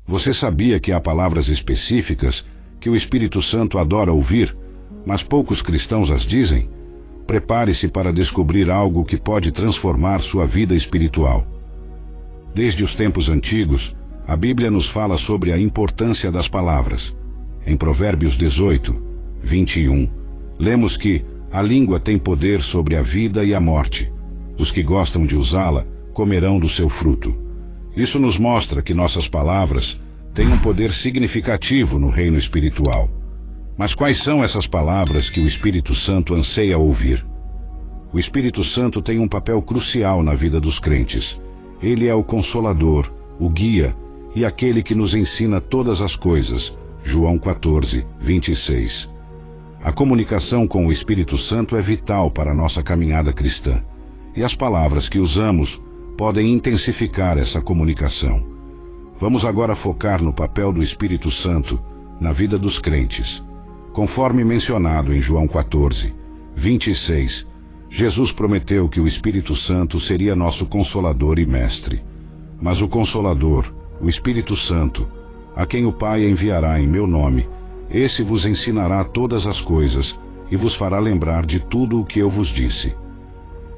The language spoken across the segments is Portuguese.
Você sabia que há palavras específicas que o Espírito Santo adora ouvir, mas poucos cristãos as dizem? Prepare-se para descobrir algo que pode transformar sua vida espiritual. Desde os tempos antigos, a Bíblia nos fala sobre a importância das palavras. Em Provérbios 18, 21, lemos que a língua tem poder sobre a vida e a morte. Os que gostam de usá-la comerão do seu fruto. Isso nos mostra que nossas palavras têm um poder significativo no reino espiritual. Mas quais são essas palavras que o Espírito Santo anseia ouvir? O Espírito Santo tem um papel crucial na vida dos crentes. Ele é o Consolador, o Guia e aquele que nos ensina todas as coisas. João 14, 26. A comunicação com o Espírito Santo é vital para a nossa caminhada cristã. E as palavras que usamos podem intensificar essa comunicação. Vamos agora focar no papel do Espírito Santo na vida dos crentes. Conforme mencionado em João 14, 26, Jesus prometeu que o Espírito Santo seria nosso Consolador e Mestre. Mas o Consolador, o Espírito Santo, a quem o Pai enviará em meu nome, esse vos ensinará todas as coisas e vos fará lembrar de tudo o que eu vos disse.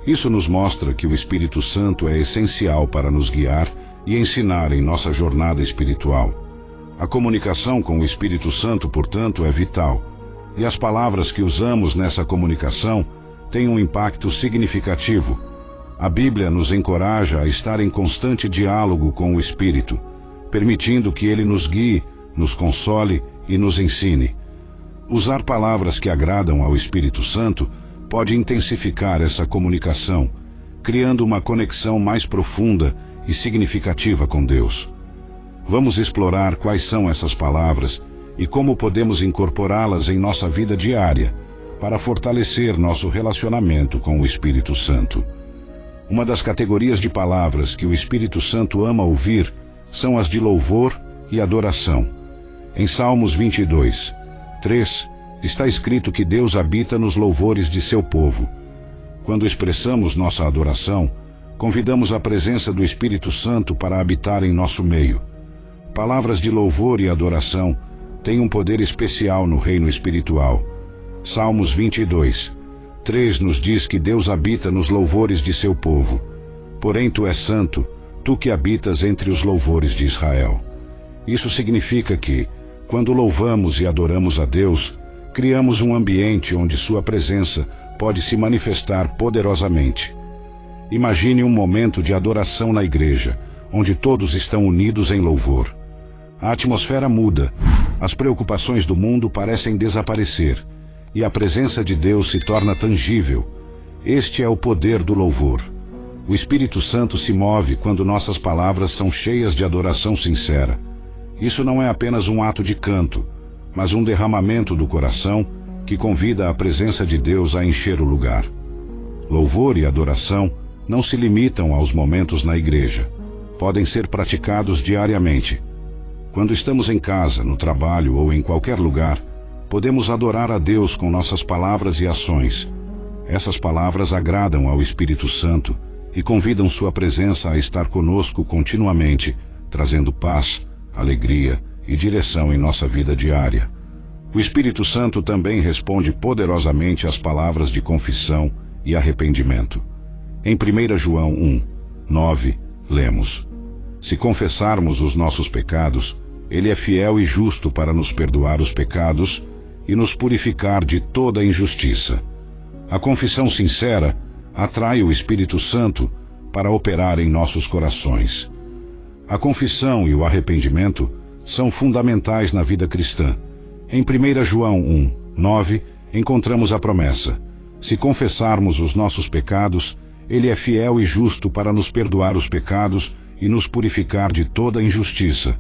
Isso nos mostra que o Espírito Santo é essencial para nos guiar e ensinar em nossa jornada espiritual. A comunicação com o Espírito Santo, portanto, é vital, e as palavras que usamos nessa comunicação têm um impacto significativo. A Bíblia nos encoraja a estar em constante diálogo com o Espírito, permitindo que ele nos guie, nos console e nos ensine. Usar palavras que agradam ao Espírito Santo pode intensificar essa comunicação, criando uma conexão mais profunda e significativa com Deus. Vamos explorar quais são essas palavras e como podemos incorporá-las em nossa vida diária para fortalecer nosso relacionamento com o Espírito Santo. Uma das categorias de palavras que o Espírito Santo ama ouvir são as de louvor e adoração. Em Salmos 22, 3, está escrito que Deus habita nos louvores de seu povo. Quando expressamos nossa adoração, convidamos a presença do Espírito Santo para habitar em nosso meio. Palavras de louvor e adoração têm um poder especial no reino espiritual. Salmos 22, 3 nos diz que Deus habita nos louvores de seu povo. Porém tu és santo, tu que habitas entre os louvores de Israel. Isso significa que, quando louvamos e adoramos a Deus, criamos um ambiente onde sua presença pode se manifestar poderosamente. Imagine um momento de adoração na igreja, onde todos estão unidos em louvor. A atmosfera muda, as preocupações do mundo parecem desaparecer, e a presença de Deus se torna tangível. Este é o poder do louvor. O Espírito Santo se move quando nossas palavras são cheias de adoração sincera. Isso não é apenas um ato de canto, mas um derramamento do coração que convida a presença de Deus a encher o lugar. Louvor e adoração não se limitam aos momentos na igreja. Podem ser praticados diariamente. Quando estamos em casa, no trabalho ou em qualquer lugar, podemos adorar a Deus com nossas palavras e ações. Essas palavras agradam ao Espírito Santo e convidam sua presença a estar conosco continuamente, trazendo paz, alegria e direção em nossa vida diária. O Espírito Santo também responde poderosamente às palavras de confissão e arrependimento. Em 1 João 1, 9, lemos: se confessarmos os nossos pecados, Ele é fiel e justo para nos perdoar os pecados e nos purificar de toda injustiça. A confissão sincera atrai o Espírito Santo para operar em nossos corações. A confissão e o arrependimento são fundamentais na vida cristã. Em 1 João 1, 9, encontramos a promessa: se confessarmos os nossos pecados, Ele é fiel e justo para nos perdoar os pecados e nos purificar de toda injustiça.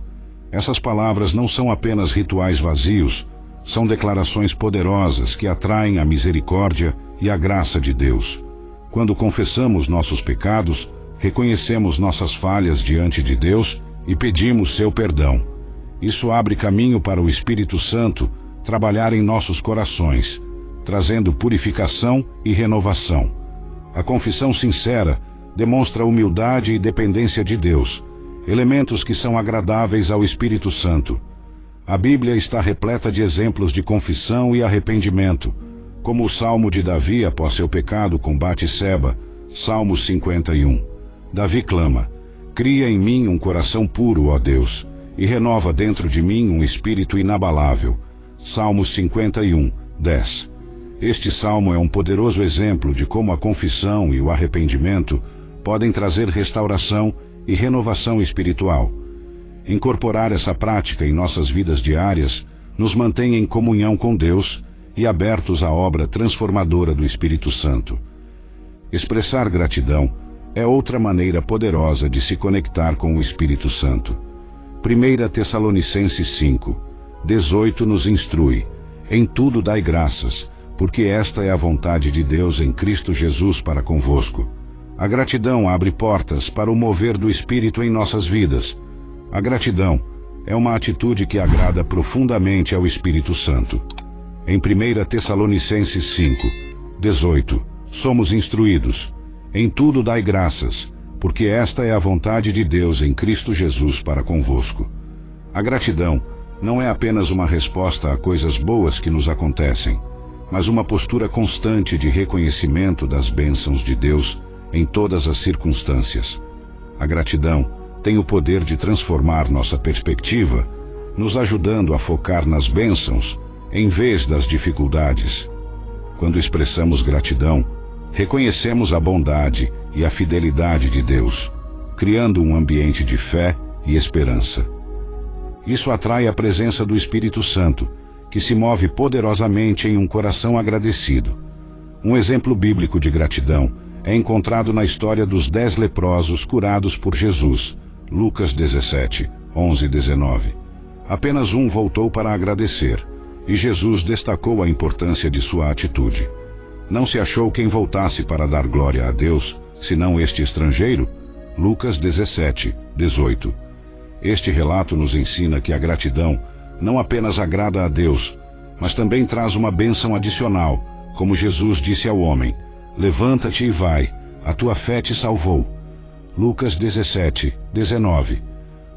Essas palavras não são apenas rituais vazios, são declarações poderosas que atraem a misericórdia e a graça de Deus. Quando confessamos nossos pecados, reconhecemos nossas falhas diante de Deus e pedimos seu perdão. Isso abre caminho para o Espírito Santo trabalhar em nossos corações, trazendo purificação e renovação. A confissão sincera demonstra humildade e dependência de Deus. elementos que são agradáveis ao Espírito Santo. A Bíblia está repleta de exemplos de confissão e arrependimento, como o Salmo de Davi após seu pecado com Batseba, Salmo 51. Davi clama: cria em mim um coração puro, ó Deus, e renova dentro de mim um espírito inabalável. Salmo 51, 10. Este salmo é um poderoso exemplo de como a confissão e o arrependimento podem trazer restauração e renovação espiritual. Incorporar essa prática em nossas vidas diárias nos mantém em comunhão com Deus e abertos à obra transformadora do Espírito Santo. Expressar gratidão é outra maneira poderosa de se conectar com o Espírito Santo. 1 Tessalonicenses 5, 18 nos instrui: em tudo dai graças, porque esta é a vontade de Deus em Cristo Jesus para convosco. A gratidão abre portas para o mover do Espírito em nossas vidas. A gratidão é uma atitude que agrada profundamente ao Espírito Santo. Em 1 Tessalonicenses 5, 18, somos instruídos: em tudo dai graças, porque esta é a vontade de Deus em Cristo Jesus para convosco. A gratidão não é apenas uma resposta a coisas boas que nos acontecem, mas uma postura constante de reconhecimento das bênçãos de Deus em todas as circunstâncias. A gratidão tem o poder de transformar nossa perspectiva, nos ajudando a focar nas bênçãos em vez das dificuldades. Quando expressamos gratidão, reconhecemos a bondade e a fidelidade de Deus, criando um ambiente de fé e esperança. Isso atrai a presença do Espírito Santo, que se move poderosamente em um coração agradecido. Um exemplo bíblico de gratidão é encontrado na história dos 10 leprosos curados por Jesus, Lucas 17, 11 e 19. Apenas um voltou para agradecer, e Jesus destacou a importância de sua atitude. Não se achou quem voltasse para dar glória a Deus, senão este estrangeiro? Lucas 17, 18. Este relato nos ensina que a gratidão não apenas agrada a Deus, mas também traz uma bênção adicional, como Jesus disse ao homem: levanta-te e vai, a tua fé te salvou. Lucas 17, 19.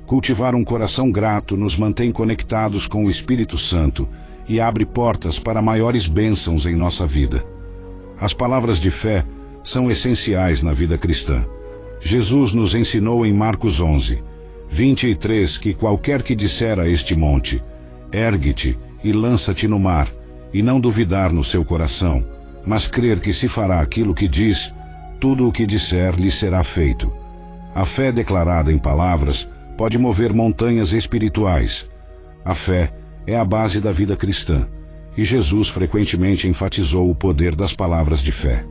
Cultivar um coração grato nos mantém conectados com o Espírito Santo e abre portas para maiores bênçãos em nossa vida. As palavras de fé são essenciais na vida cristã. Jesus nos ensinou em Marcos 11, 23 que qualquer que disser a este monte: ergue-te e lança-te no mar, e não duvidar no seu coração, mas crer que se fará aquilo que diz, tudo o que disser lhe será feito. A fé declarada em palavras pode mover montanhas espirituais. A fé é a base da vida cristã, e Jesus frequentemente enfatizou o poder das palavras de fé.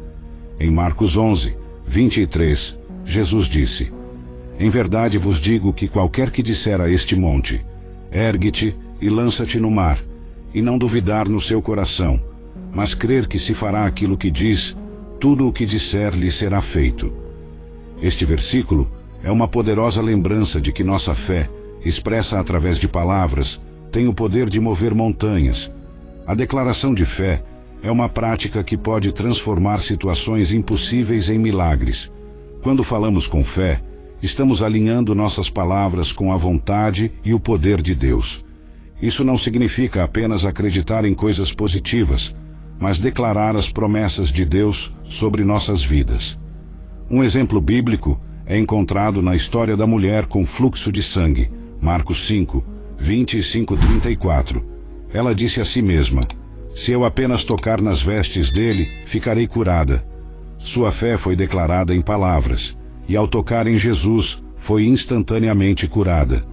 Em Marcos 11, 23, Jesus disse: em verdade vos digo que qualquer que disser a este monte: ergue-te e lança-te no mar, e não duvidar no seu coração, mas crer que se fará aquilo que diz, tudo o que disser lhe será feito. Este versículo é uma poderosa lembrança de que nossa fé, expressa através de palavras, tem o poder de mover montanhas. A declaração de fé é uma prática que pode transformar situações impossíveis em milagres. Quando falamos com fé, estamos alinhando nossas palavras com a vontade e o poder de Deus. Isso não significa apenas acreditar em coisas positivas, mas declarar as promessas de Deus sobre nossas vidas. Um exemplo bíblico é encontrado na história da mulher com fluxo de sangue, Marcos 5, 25 e 34. Ela disse a si mesma: se eu apenas tocar nas vestes dele, ficarei curada. Sua fé foi declarada em palavras, e ao tocar em Jesus, foi instantaneamente curada.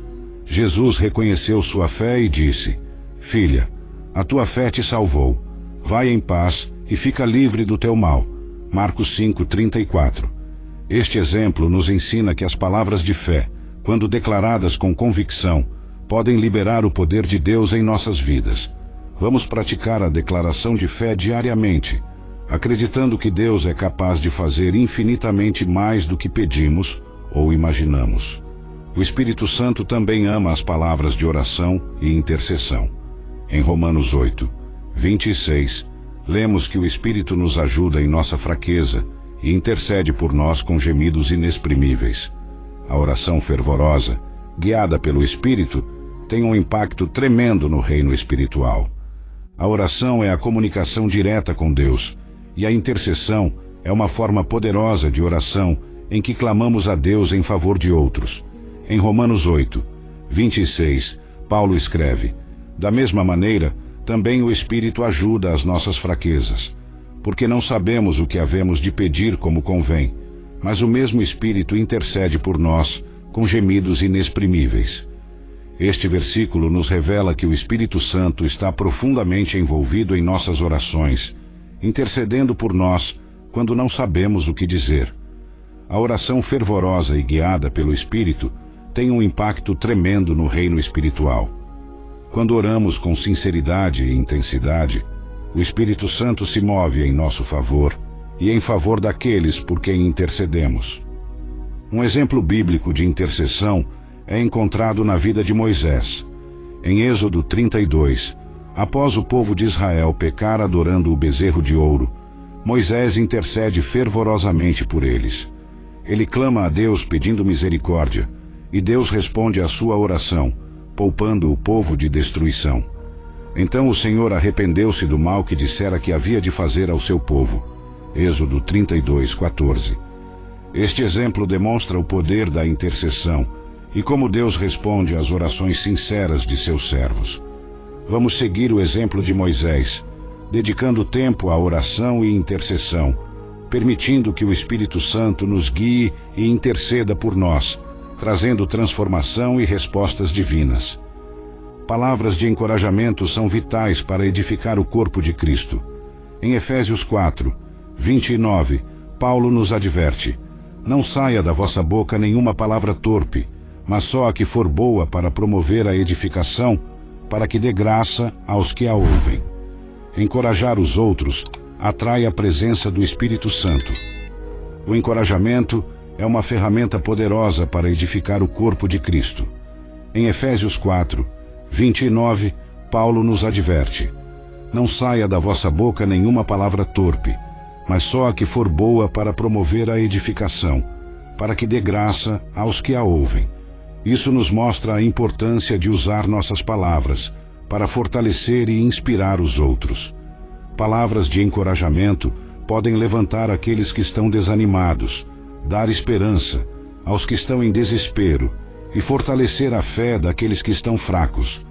Jesus reconheceu sua fé e disse: filha, a tua fé te salvou. Vai em paz e fica livre do teu mal. Marcos 5, 34. Este exemplo nos ensina que as palavras de fé, quando declaradas com convicção, podem liberar o poder de Deus em nossas vidas. Vamos praticar a declaração de fé diariamente, acreditando que Deus é capaz de fazer infinitamente mais do que pedimos ou imaginamos. O Espírito Santo também ama as palavras de oração e intercessão. Em Romanos 8, 26, lemos que o Espírito nos ajuda em nossa fraqueza e intercede por nós com gemidos inexprimíveis. A oração fervorosa, guiada pelo Espírito, tem um impacto tremendo no reino espiritual. A oração é a comunicação direta com Deus, e a intercessão é uma forma poderosa de oração em que clamamos a Deus em favor de outros. Em Romanos 8, 26, Paulo escreve: da mesma maneira, também o Espírito ajuda as nossas fraquezas, porque não sabemos o que havemos de pedir como convém, mas o mesmo Espírito intercede por nós com gemidos inexprimíveis. Este versículo nos revela que o Espírito Santo está profundamente envolvido em nossas orações, intercedendo por nós quando não sabemos o que dizer. A oração fervorosa e guiada pelo Espírito tem um impacto tremendo no reino espiritual. Quando oramos com sinceridade e intensidade, o Espírito Santo se move em nosso favor e em favor daqueles por quem intercedemos. Um exemplo bíblico de intercessão é encontrado na vida de Moisés. Em Êxodo 32, após o povo de Israel pecar adorando o bezerro de ouro, Moisés intercede fervorosamente por eles. Ele clama a Deus pedindo misericórdia, e Deus responde à sua oração, poupando o povo de destruição. Então o Senhor arrependeu-se do mal que dissera que havia de fazer ao seu povo. Êxodo 32, 14. Este exemplo demonstra o poder da intercessão e como Deus responde às orações sinceras de seus servos. Vamos seguir o exemplo de Moisés, dedicando tempo à oração e intercessão, permitindo que o Espírito Santo nos guie e interceda por nós, trazendo transformação e respostas divinas. Palavras de encorajamento são vitais para edificar o corpo de Cristo. Em Efésios 4, 29, Paulo nos adverte: não saia da vossa boca nenhuma palavra torpe, mas só a que for boa para promover a edificação, para que dê graça aos que a ouvem. Encorajar os outros atrai a presença do Espírito Santo. O encorajamento é uma ferramenta poderosa para edificar o corpo de Cristo. Em Efésios 4, 29, Paulo nos adverte: não saia da vossa boca nenhuma palavra torpe, mas só a que for boa para promover a edificação, para que dê graça aos que a ouvem. Isso nos mostra a importância de usar nossas palavras para fortalecer e inspirar os outros. Palavras de encorajamento podem levantar aqueles que estão desanimados, dar esperança aos que estão em desespero e fortalecer a fé daqueles que estão fracos.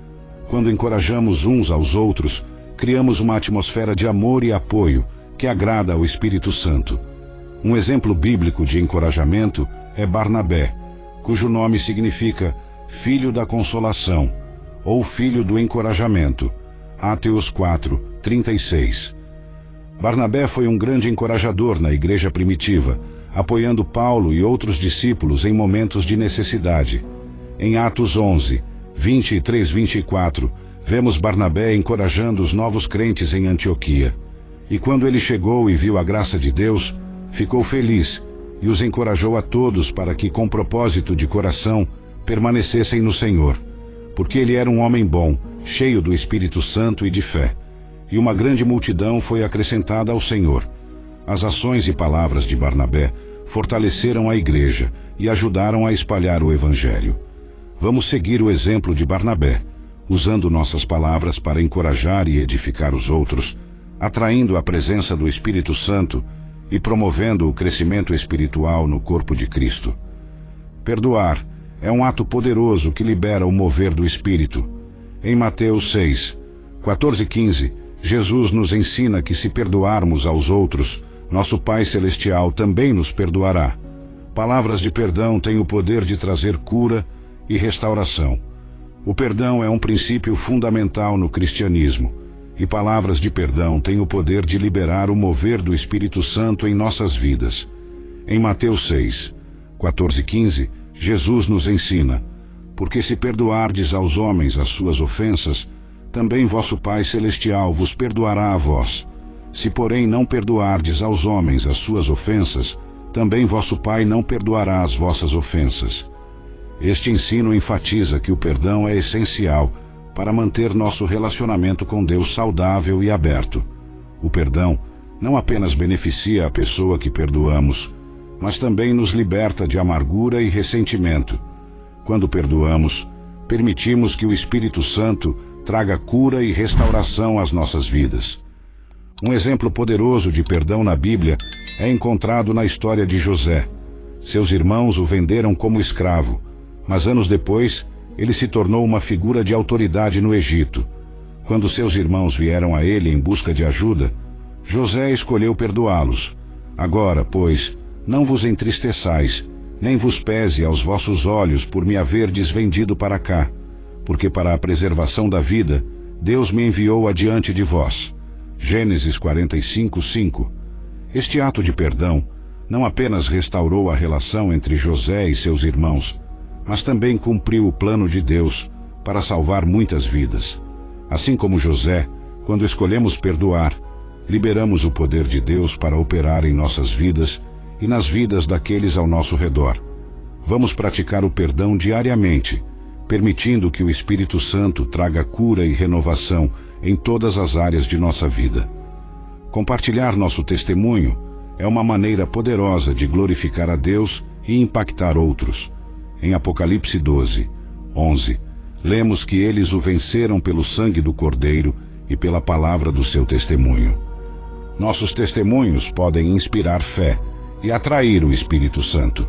Quando encorajamos uns aos outros, criamos uma atmosfera de amor e apoio que agrada ao Espírito Santo. Um exemplo bíblico de encorajamento é Barnabé, cujo nome significa filho da consolação ou filho do encorajamento. Atos 4, 36. Barnabé foi um grande encorajador na igreja primitiva, apoiando Paulo e outros discípulos em momentos de necessidade. Em Atos 11, 23, 24, vemos Barnabé encorajando os novos crentes em Antioquia. E quando ele chegou e viu a graça de Deus, ficou feliz e os encorajou a todos para que, com propósito de coração, permanecessem no Senhor, porque ele era um homem bom, cheio do Espírito Santo e de fé. E uma grande multidão foi acrescentada ao Senhor. As ações e palavras de Barnabé fortaleceram a igreja e ajudaram a espalhar o Evangelho. Vamos seguir o exemplo de Barnabé, usando nossas palavras para encorajar e edificar os outros, atraindo a presença do Espírito Santo e promovendo o crescimento espiritual no corpo de Cristo. Perdoar é um ato poderoso que libera o mover do Espírito. Em Mateus 6, 14 e 15, Jesus nos ensina que se perdoarmos aos outros, nosso Pai Celestial também nos perdoará. Palavras de perdão têm o poder de trazer cura e restauração. O perdão é um princípio fundamental no cristianismo, e palavras de perdão têm o poder de liberar o mover do Espírito Santo em nossas vidas. Em Mateus 6, 14 e 15, Jesus nos ensina: porque se perdoardes aos homens as suas ofensas, também vosso Pai Celestial vos perdoará a vós. Se, porém, não perdoardes aos homens as suas ofensas, também vosso Pai não perdoará as vossas ofensas. Este ensino enfatiza que o perdão é essencial para manter nosso relacionamento com Deus saudável e aberto. O perdão não apenas beneficia a pessoa que perdoamos, mas também nos liberta de amargura e ressentimento. Quando perdoamos, permitimos que o Espírito Santo traga cura e restauração às nossas vidas. Um exemplo poderoso de perdão na Bíblia é encontrado na história de José. Seus irmãos o venderam como escravo, mas anos depois, ele se tornou uma figura de autoridade no Egito. Quando seus irmãos vieram a ele em busca de ajuda, José escolheu perdoá-los. Agora, pois, não vos entristeçais, nem vos pese aos vossos olhos por me haverdes vendido para cá, porque para a preservação da vida, Deus me enviou adiante de vós. Gênesis 45:5. Este ato de perdão não apenas restaurou a relação entre José e seus irmãos, mas também cumpriu o plano de Deus para salvar muitas vidas. Assim como José, quando escolhemos perdoar, liberamos o poder de Deus para operar em nossas vidas e nas vidas daqueles ao nosso redor. Vamos praticar o perdão diariamente, permitindo que o Espírito Santo traga cura e renovação em todas as áreas de nossa vida. Compartilhar nosso testemunho é uma maneira poderosa de glorificar a Deus e impactar outros. Em Apocalipse 12:11, lemos que eles o venceram pelo sangue do Cordeiro e pela palavra do seu testemunho. Nossos testemunhos podem inspirar fé e atrair o Espírito Santo.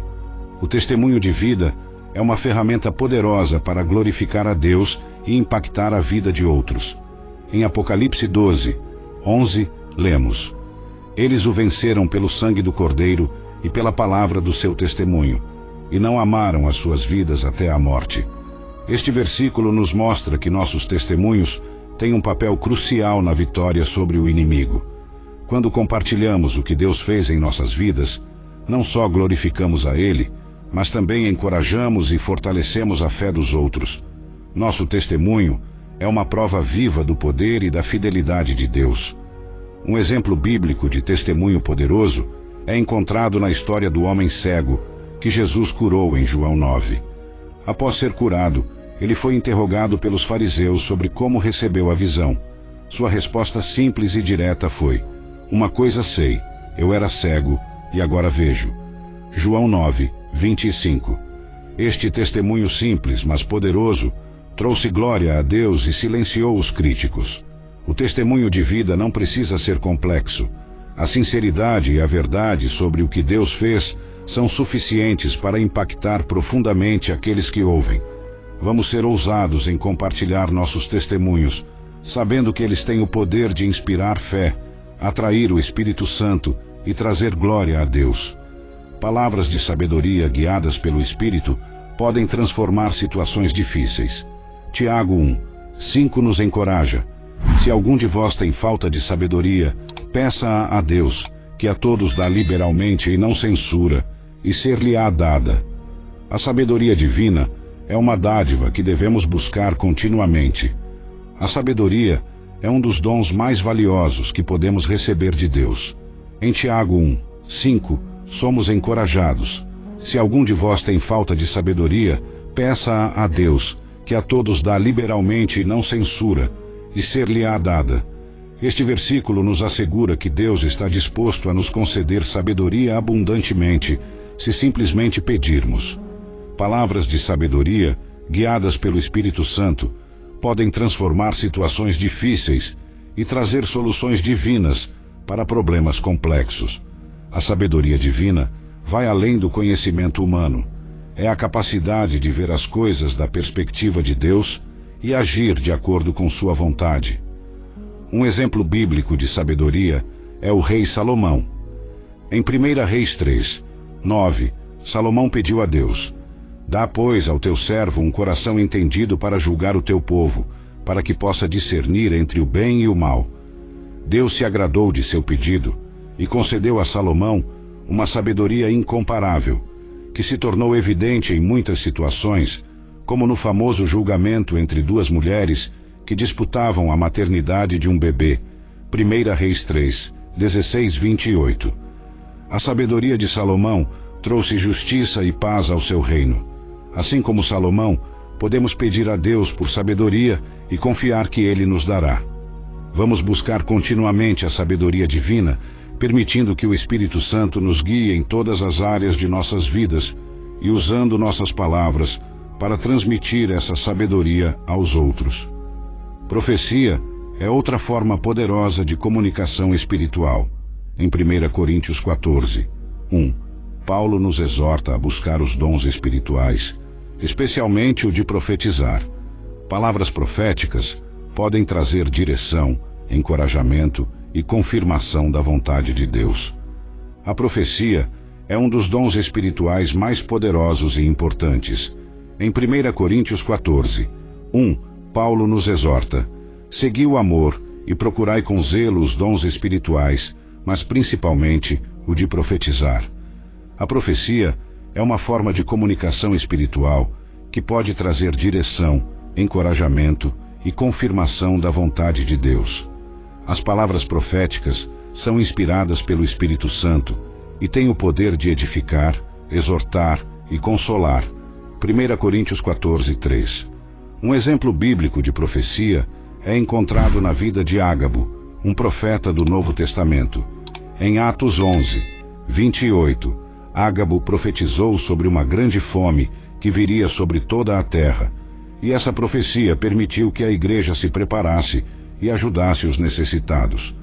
O testemunho de vida é uma ferramenta poderosa para glorificar a Deus e impactar a vida de outros. Em Apocalipse 12:11, lemos: Eles o venceram pelo sangue do Cordeiro e pela palavra do seu testemunho, e não amaram as suas vidas até a morte. Este versículo nos mostra que nossos testemunhos têm um papel crucial na vitória sobre o inimigo. Quando compartilhamos o que Deus fez em nossas vidas, não só glorificamos a Ele, mas também encorajamos e fortalecemos a fé dos outros. Nosso testemunho é uma prova viva do poder e da fidelidade de Deus. Um exemplo bíblico de testemunho poderoso é encontrado na história do homem cego, que Jesus curou em João 9. Após ser curado, ele foi interrogado pelos fariseus sobre como recebeu a visão. Sua resposta simples e direta foi: Uma coisa sei, eu era cego e agora vejo. João 9:25. Este testemunho simples, mas poderoso, trouxe glória a Deus e silenciou os críticos. O testemunho de vida não precisa ser complexo. A sinceridade e a verdade sobre o que Deus fez são suficientes para impactar profundamente aqueles que ouvem. Vamos ser ousados em compartilhar nossos testemunhos, sabendo que eles têm o poder de inspirar fé, atrair o Espírito Santo e trazer glória a Deus. Palavras de sabedoria guiadas pelo Espírito podem transformar situações difíceis. Tiago 1:5 nos encoraja: Se algum de vós tem falta de sabedoria, peça a Deus, que a todos dá liberalmente e não censura, e ser-lhe-á dada. A sabedoria divina é uma dádiva que devemos buscar continuamente. A sabedoria é um dos dons mais valiosos que podemos receber de Deus. Em Tiago 1:5, somos encorajados: Se algum de vós tem falta de sabedoria, peça a Deus, que a todos dá liberalmente e não censura, e ser-lhe-á dada. Este versículo nos assegura que Deus está disposto a nos conceder sabedoria abundantemente, se simplesmente pedirmos. Palavras de sabedoria, guiadas pelo Espírito Santo, podem transformar situações difíceis e trazer soluções divinas para problemas complexos. A sabedoria divina vai além do conhecimento humano. É a capacidade de ver as coisas da perspectiva de Deus e agir de acordo com sua vontade. Um exemplo bíblico de sabedoria é o rei Salomão. Em 1 Reis 3:9, Salomão pediu a Deus: Dá, pois, ao teu servo um coração entendido para julgar o teu povo, para que possa discernir entre o bem e o mal. Deus se agradou de seu pedido e concedeu a Salomão uma sabedoria incomparável, que se tornou evidente em muitas situações, como no famoso julgamento entre duas mulheres que disputavam a maternidade de um bebê, 1 Reis 3:16-28. A sabedoria de Salomão trouxe justiça e paz ao seu reino. Assim como Salomão, podemos pedir a Deus por sabedoria e confiar que Ele nos dará. Vamos buscar continuamente a sabedoria divina, permitindo que o Espírito Santo nos guie em todas as áreas de nossas vidas e usando nossas palavras para transmitir essa sabedoria aos outros. Profecia é outra forma poderosa de comunicação espiritual. Em 1 Coríntios 14, 1, Paulo nos exorta a buscar os dons espirituais, especialmente o de profetizar. Palavras proféticas podem trazer direção, encorajamento e confirmação da vontade de Deus. A profecia é um dos dons espirituais mais poderosos e importantes. Em 1 Coríntios 14, 1, Paulo nos exorta: segui o amor e procurai com zelo os dons espirituais, mas principalmente o de profetizar. A profecia é uma forma de comunicação espiritual que pode trazer direção, encorajamento e confirmação da vontade de Deus. As palavras proféticas são inspiradas pelo Espírito Santo e têm o poder de edificar, exortar e consolar. 1 Coríntios 14, 3. Um exemplo bíblico de profecia é encontrado na vida de Ágabo, um profeta do Novo Testamento. Em Atos 11, 28, Ágabo profetizou sobre uma grande fome que viria sobre toda a terra, e essa profecia permitiu que a igreja se preparasse e ajudasse os necessitados.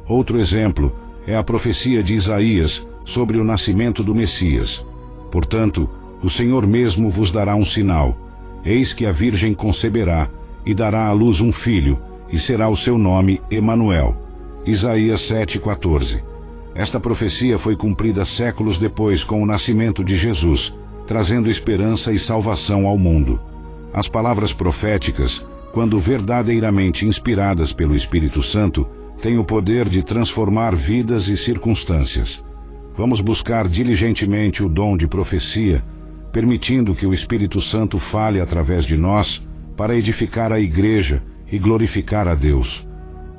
Outro exemplo é a profecia de Isaías sobre o nascimento do Messias. Portanto, o Senhor mesmo vos dará um sinal. Eis que a Virgem conceberá e dará à luz um filho, e será o seu nome Emanuel. Isaías 7,14. Esta profecia foi cumprida séculos depois com o nascimento de Jesus, trazendo esperança e salvação ao mundo. As palavras proféticas, quando verdadeiramente inspiradas pelo Espírito Santo, têm o poder de transformar vidas e circunstâncias. Vamos buscar diligentemente o dom de profecia, permitindo que o Espírito Santo fale através de nós para edificar a igreja e glorificar a Deus.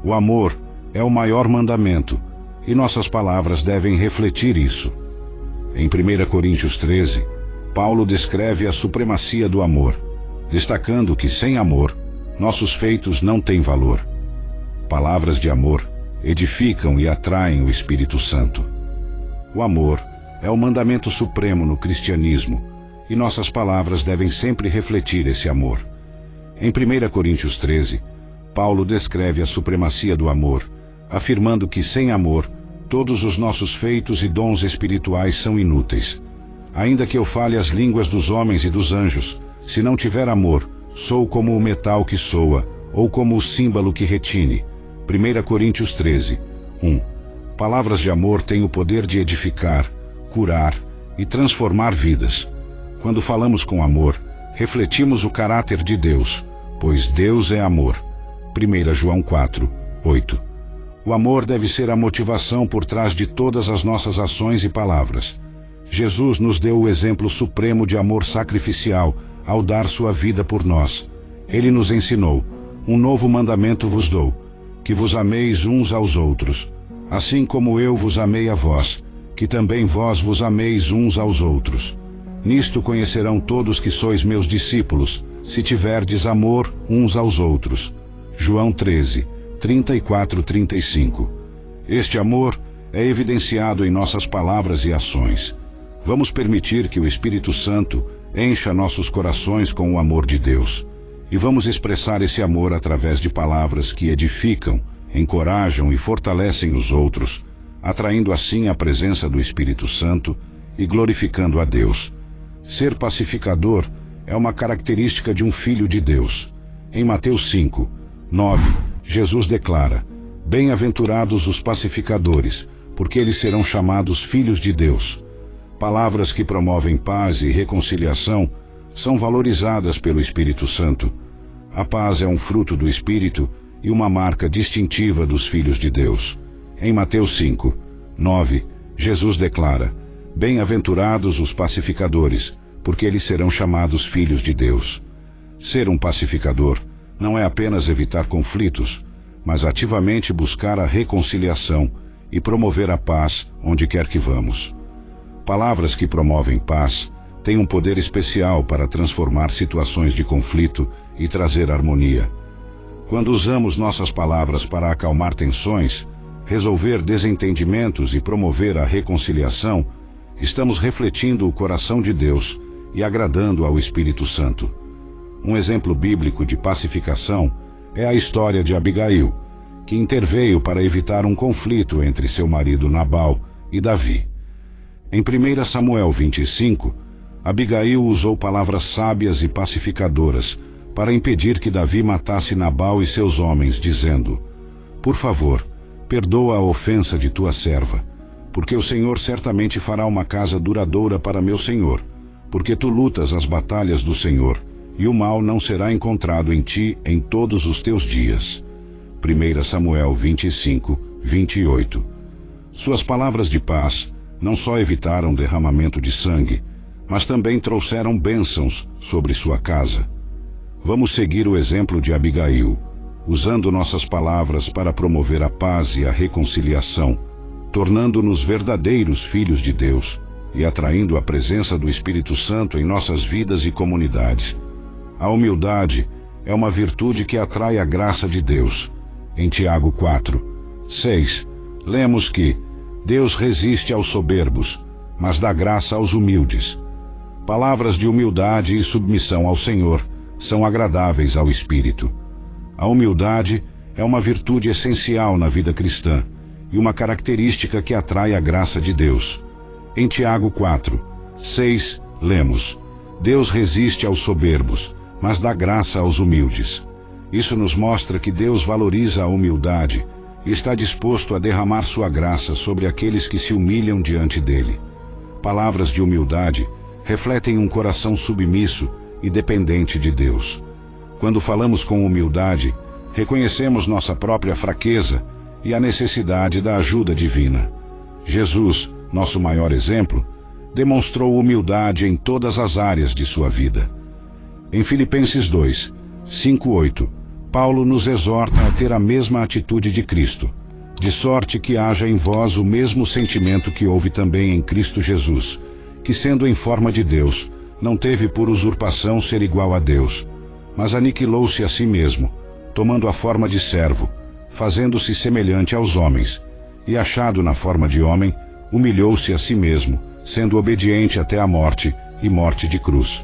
O amor é o maior mandamento, e nossas palavras devem refletir isso. Em 1 Coríntios 13, Paulo descreve a supremacia do amor, destacando que sem amor, nossos feitos não têm valor. Palavras de amor edificam e atraem o Espírito Santo. O amor é o mandamento supremo no cristianismo, e nossas palavras devem sempre refletir esse amor. Em 1 Coríntios 13, Paulo descreve a supremacia do amor, afirmando que sem amor, todos os nossos feitos e dons espirituais são inúteis. Ainda que eu fale as línguas dos homens e dos anjos, se não tiver amor, sou como o metal que soa, ou como o símbolo que retine. 1 Coríntios 13, 1. Palavras de amor têm o poder de edificar, curar e transformar vidas. Quando falamos com amor, refletimos o caráter de Deus, pois Deus é amor. 1 João 4, 8. O amor deve ser a motivação por trás de todas as nossas ações e palavras. Jesus nos deu o exemplo supremo de amor sacrificial ao dar sua vida por nós. Ele nos ensinou: um novo mandamento vos dou, que vos ameis uns aos outros, assim como eu vos amei a vós, que também vós vos ameis uns aos outros. Nisto conhecerão todos que sois meus discípulos, se tiverdes amor uns aos outros. João 13, 34-35. Este amor é evidenciado em nossas palavras e ações. Vamos permitir que o Espírito Santo encha nossos corações com o amor de Deus. E vamos expressar esse amor através de palavras que edificam, encorajam e fortalecem os outros, atraindo assim a presença do Espírito Santo e glorificando a Deus. Ser pacificador é uma característica de um filho de Deus. Em Mateus 5, 9, Jesus declara: bem-aventurados os pacificadores, porque eles serão chamados filhos de Deus. Palavras que promovem paz e reconciliação são valorizadas pelo Espírito Santo. A paz é um fruto do Espírito e uma marca distintiva dos filhos de Deus. Em Mateus 5, 9, Jesus declara: bem-aventurados os pacificadores, porque eles serão chamados filhos de Deus. Ser um pacificador não é apenas evitar conflitos, mas ativamente buscar a reconciliação e promover a paz onde quer que vamos. Palavras que promovem paz têm um poder especial para transformar situações de conflito e trazer harmonia. Quando usamos nossas palavras para acalmar tensões, resolver desentendimentos e promover a reconciliação, estamos refletindo o coração de Deus e agradando ao Espírito Santo. Um exemplo bíblico de pacificação é a história de Abigail, que interveio para evitar um conflito entre seu marido Nabal e Davi. Em 1 Samuel 25, Abigail usou palavras sábias e pacificadoras para impedir que Davi matasse Nabal e seus homens, dizendo: "Por favor, perdoa a ofensa de tua serva, porque o Senhor certamente fará uma casa duradoura para meu senhor, porque tu lutas as batalhas do Senhor, e o mal não será encontrado em ti em todos os teus dias." 1 Samuel 25, 28. Suas palavras de paz não só evitaram derramamento de sangue, mas também trouxeram bênçãos sobre sua casa. Vamos seguir o exemplo de Abigail, usando nossas palavras para promover a paz e a reconciliação, tornando-nos verdadeiros filhos de Deus e atraindo a presença do Espírito Santo em nossas vidas e comunidades. A humildade é uma virtude que atrai a graça de Deus. Em Tiago 4, 6, lemos que Deus resiste aos soberbos, mas dá graça aos humildes. Palavras de humildade e submissão ao Senhor são agradáveis ao Espírito. A humildade é uma virtude essencial na vida cristã e uma característica que atrai a graça de Deus. Em Tiago 4, 6, lemos: Deus resiste aos soberbos, mas dá graça aos humildes. Isso nos mostra que Deus valoriza a humildade e está disposto a derramar sua graça sobre aqueles que se humilham diante dele. Palavras de humildade refletem um coração submisso e dependente de Deus. Quando falamos com humildade, reconhecemos nossa própria fraqueza e a necessidade da ajuda divina. Jesus, nosso maior exemplo, demonstrou humildade em todas as áreas de sua vida. Em Filipenses 2, 5-8, Paulo nos exorta a ter a mesma atitude de Cristo, de sorte que haja em vós o mesmo sentimento que houve também em Cristo Jesus, que sendo em forma de Deus, não teve por usurpação ser igual a Deus, mas aniquilou-se a si mesmo, tomando a forma de servo, fazendo-se semelhante aos homens, e achado na forma de homem, humilhou-se a si mesmo, sendo obediente até a morte e morte de cruz.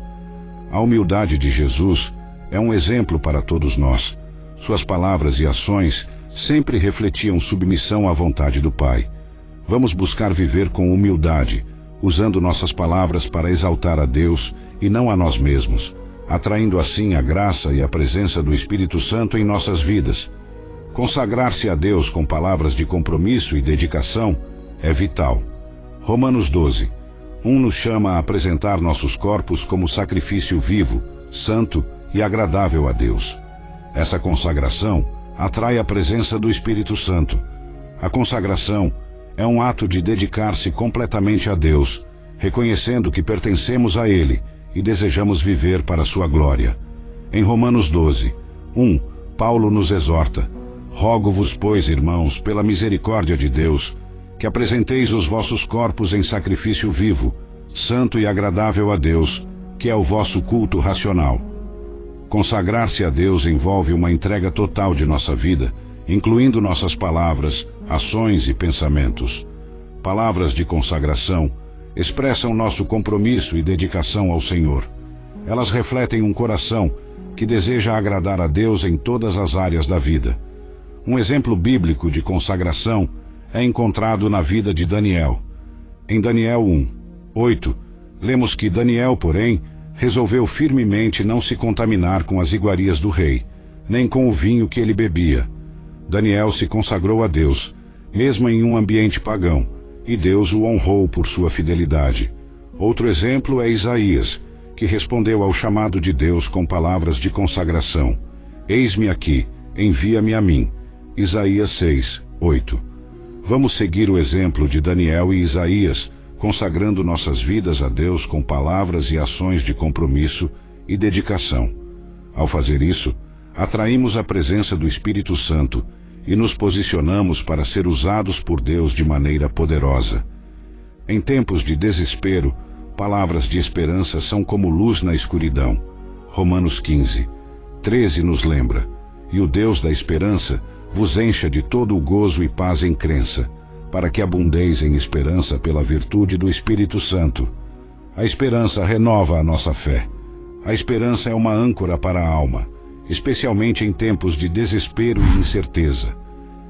A humildade de Jesus é um exemplo para todos nós. Suas palavras e ações sempre refletiam submissão à vontade do Pai. Vamos buscar viver com humildade, usando nossas palavras para exaltar a Deus e não a nós mesmos, atraindo assim a graça e a presença do Espírito Santo em nossas vidas. Consagrar-se a Deus com palavras de compromisso e dedicação é vital. Romanos 12, 1 nos chama a apresentar nossos corpos como sacrifício vivo, santo e agradável a Deus. Essa consagração atrai a presença do Espírito Santo. A consagração é um ato de dedicar-se completamente a Deus, reconhecendo que pertencemos a Ele e desejamos viver para sua glória. Em Romanos 12, 1, Paulo nos exorta: Rogo-vos, pois, irmãos, pela misericórdia de Deus, que apresenteis os vossos corpos em sacrifício vivo, santo e agradável a Deus, que é o vosso culto racional. Consagrar-se a Deus envolve uma entrega total de nossa vida, incluindo nossas palavras, ações e pensamentos. Palavras de consagração expressam nosso compromisso e dedicação ao Senhor. Elas refletem um coração que deseja agradar a Deus em todas as áreas da vida. Um exemplo bíblico de consagração é encontrado na vida de Daniel. Em Daniel 1, 8, lemos que Daniel, porém, resolveu firmemente não se contaminar com as iguarias do rei, nem com o vinho que ele bebia. Daniel se consagrou a Deus, mesmo em um ambiente pagão, e Deus o honrou por sua fidelidade. Outro exemplo é Isaías, que respondeu ao chamado de Deus com palavras de consagração: Eis-me aqui, envia-me a mim. Isaías 6, 8. Vamos seguir o exemplo de Daniel e Isaías, consagrando nossas vidas a Deus com palavras e ações de compromisso e dedicação. Ao fazer isso, atraímos a presença do Espírito Santo e nos posicionamos para ser usados por Deus de maneira poderosa. Em tempos de desespero, palavras de esperança são como luz na escuridão. Romanos 15, 13 nos lembra: E o Deus da esperança vos encha de todo o gozo e paz em crença, para que abundeis em esperança pela virtude do Espírito Santo. A esperança renova a nossa fé. A esperança é uma âncora para a alma, especialmente em tempos de desespero e incerteza.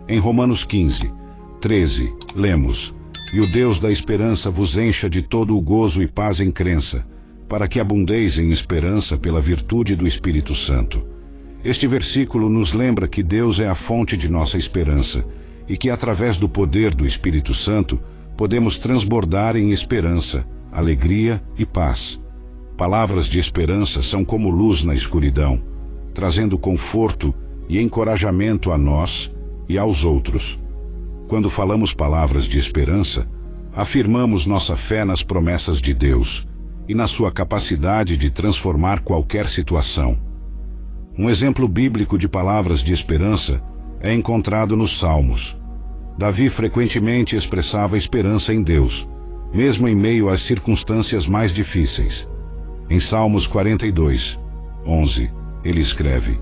Em Romanos 15, 13, lemos: E o Deus da esperança vos encha de todo o gozo e paz em crença, para que abundeis em esperança pela virtude do Espírito Santo. Este versículo nos lembra que Deus é a fonte de nossa esperança e que, através do poder do Espírito Santo, podemos transbordar em esperança, alegria e paz. Palavras de esperança são como luz na escuridão, trazendo conforto e encorajamento a nós e aos outros. Quando falamos palavras de esperança, afirmamos nossa fé nas promessas de Deus e na sua capacidade de transformar qualquer situação. Um exemplo bíblico de palavras de esperança é encontrado nos Salmos. Davi frequentemente expressava esperança em Deus, mesmo em meio às circunstâncias mais difíceis. Em Salmos 42, 11, ele escreve: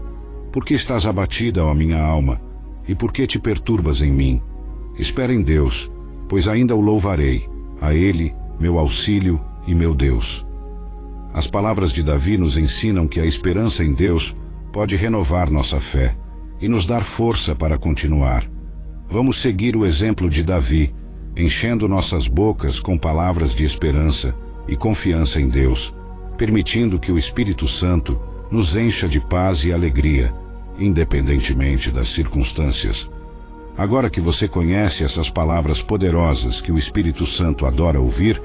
Por que estás abatida, ó minha alma, e por que te perturbas em mim? Espera em Deus, pois ainda o louvarei, a Ele, meu auxílio e meu Deus. As palavras de Davi nos ensinam que a esperança em Deus pode renovar nossa fé e nos dar força para continuar. Vamos seguir o exemplo de Davi, enchendo nossas bocas com palavras de esperança e confiança em Deus, permitindo que o Espírito Santo nos encha de paz e alegria, independentemente das circunstâncias. Agora que você conhece essas palavras poderosas que o Espírito Santo adora ouvir,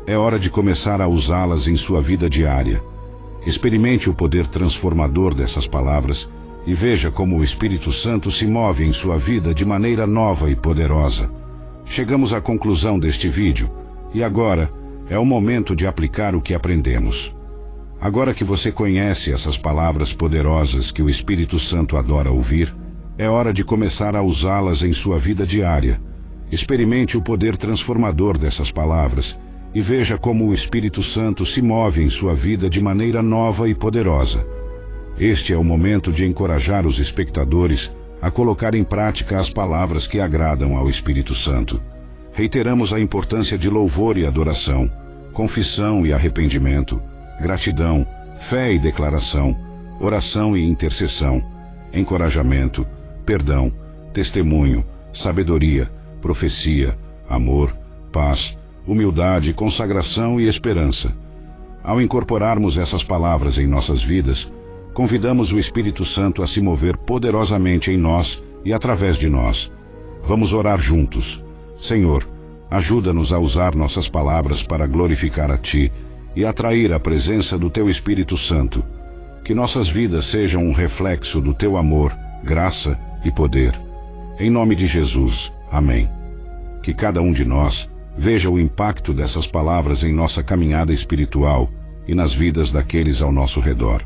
é hora de começar a usá-las em sua vida diária. Experimente o poder transformador dessas palavras e veja como o Espírito Santo se move em sua vida de maneira nova e poderosa. Chegamos à conclusão deste vídeo e agora é o momento de aplicar o que aprendemos. Agora que você conhece essas palavras poderosas que o Espírito Santo adora ouvir, é hora de começar a usá-las em sua vida diária. Experimente o poder transformador dessas palavras e veja como o Espírito Santo se move em sua vida de maneira nova e poderosa. Este é o momento de encorajar os espectadores a colocar em prática as palavras que agradam ao Espírito Santo. Reiteramos a importância de louvor e adoração, confissão e arrependimento, gratidão, fé e declaração, oração e intercessão, encorajamento, perdão, testemunho, sabedoria, profecia, amor, paz, humildade, consagração e esperança. Ao incorporarmos essas palavras em nossas vidas, convidamos o Espírito Santo a se mover poderosamente em nós e através de nós. Vamos orar juntos. Senhor, ajuda-nos a usar nossas palavras para glorificar a Ti e atrair a presença do Teu Espírito Santo. Que nossas vidas sejam um reflexo do Teu amor, graça e poder. Em nome de Jesus. Amém. Que cada um de nós veja o impacto dessas palavras em nossa caminhada espiritual e nas vidas daqueles ao nosso redor.